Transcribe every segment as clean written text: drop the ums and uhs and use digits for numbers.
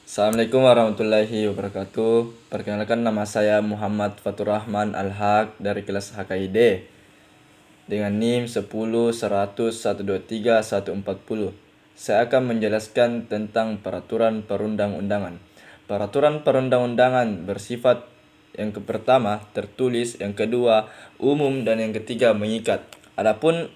Assalamualaikum warahmatullahi wabarakatuh. Perkenalkan, nama saya Muhammad Faturrahman Al-Haq dari kelas HKID dengan NIM 10, 100, 123, 140. Saya akan menjelaskan tentang peraturan perundang-undangan. Peraturan perundang-undangan bersifat yang pertama tertulis, yang kedua umum, dan yang ketiga mengikat. Adapun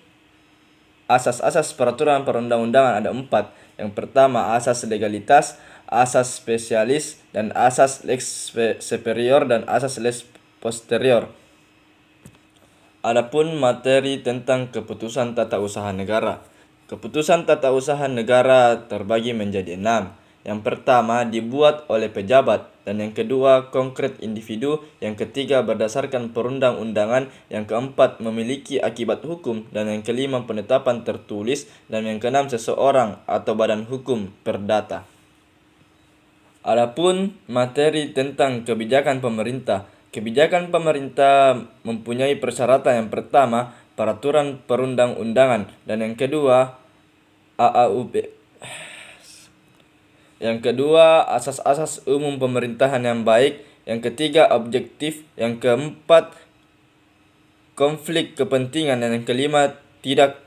asas-asas peraturan perundang-undangan ada 4. Yang pertama asas legalitas, asas spesialis, dan asas lex superior, dan asas lex posterior. Adapun materi tentang keputusan tata usaha negara. Keputusan tata usaha negara terbagi menjadi 6. Yang pertama dibuat oleh pejabat, dan yang kedua konkret individu, yang ketiga berdasarkan perundang-undangan, yang keempat memiliki akibat hukum, dan yang kelima penetapan tertulis, dan yang keenam seseorang atau badan hukum perdata. Adapun materi tentang kebijakan pemerintah. Kebijakan pemerintah mempunyai persyaratan. Yang pertama peraturan perundang-undangan, dan yang kedua AAUP. Yang kedua asas-asas umum pemerintahan yang baik, yang ketiga objektif, yang keempat konflik kepentingan, dan yang kelima tidak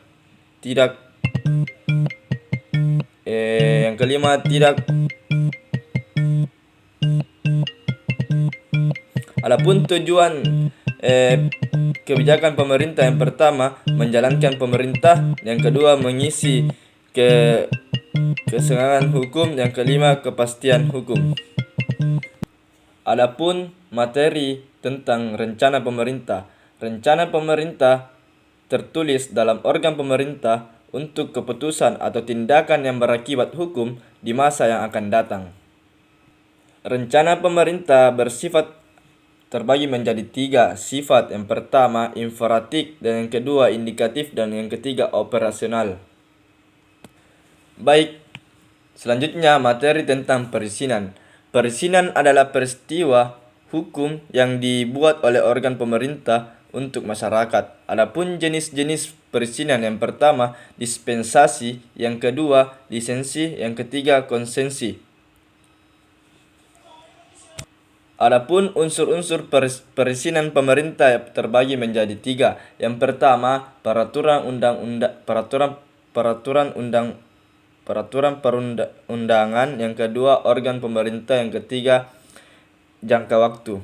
Adapun tujuan kebijakan pemerintah, yang pertama menjalankan pemerintah, yang kedua mengisi kesenangan hukum, yang kelima kepastian hukum. Adapun materi tentang rencana pemerintah. Rencana pemerintah tertulis dalam organ pemerintah untuk keputusan atau tindakan yang berakibat hukum di masa yang akan datang. Rencana pemerintah bersifat terbagi menjadi 3 sifat. Yang pertama infratik, dan yang kedua indikatif, dan yang ketiga operasional. Baik, selanjutnya materi tentang perizinan. Perizinan adalah peristiwa hukum yang dibuat oleh organ pemerintah untuk masyarakat. Adapun jenis-jenis perizinan, yang pertama dispensasi, yang kedua lisensi, yang ketiga konsensi. Adapun unsur-unsur perizinan pemerintah terbagi menjadi 3. Yang pertama peraturan perundang-undangan, yang kedua organ pemerintah, yang ketiga jangka waktu.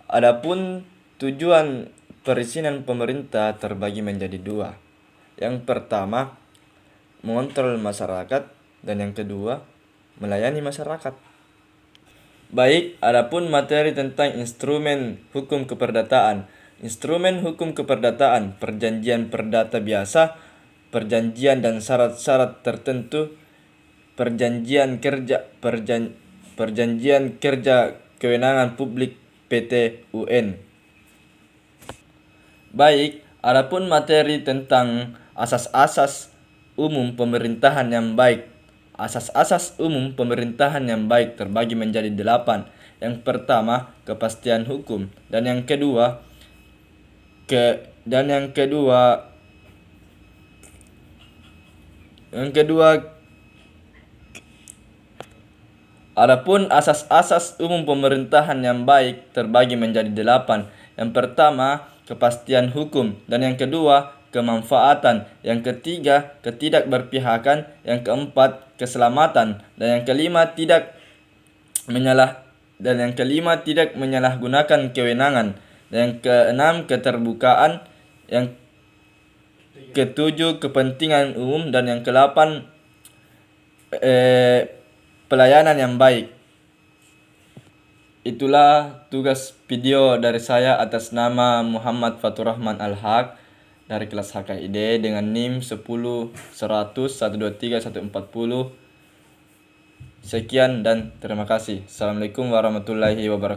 Adapun tujuan perizinan pemerintah terbagi menjadi 2. Yang pertama mengontrol masyarakat, dan yang kedua melayani masyarakat. Baik, adapun materi tentang instrumen hukum keperdataan. Instrumen hukum keperdataan: perjanjian perdata biasa, perjanjian dan syarat-syarat tertentu, perjanjian kerja kewenangan publik PT UN. Baik, adapun materi tentang asas-asas umum pemerintahan yang baik. Asas-asas umum pemerintahan yang baik terbagi menjadi 8. Yang pertama kepastian hukum, dan yang kedua adapun asas-asas umum pemerintahan yang baik terbagi menjadi 8. Yang pertama kepastian hukum, dan yang kedua kemanfaatan, yang ketiga ketidakberpihakan, yang keempat keselamatan, dan yang kelima tidak menyalahgunakan kewenangan, dan yang keenam keterbukaan, yang ketujuh kepentingan umum, dan yang ke-8 pelayanan yang baik. Itulah tugas video dari saya atas nama Muhammad Faturrahman Al-Haq dari kelas HKID dengan NIM 10, 100, 123, 140. Sekian dan terima kasih. Assalamualaikum warahmatullahi wabarakatuh.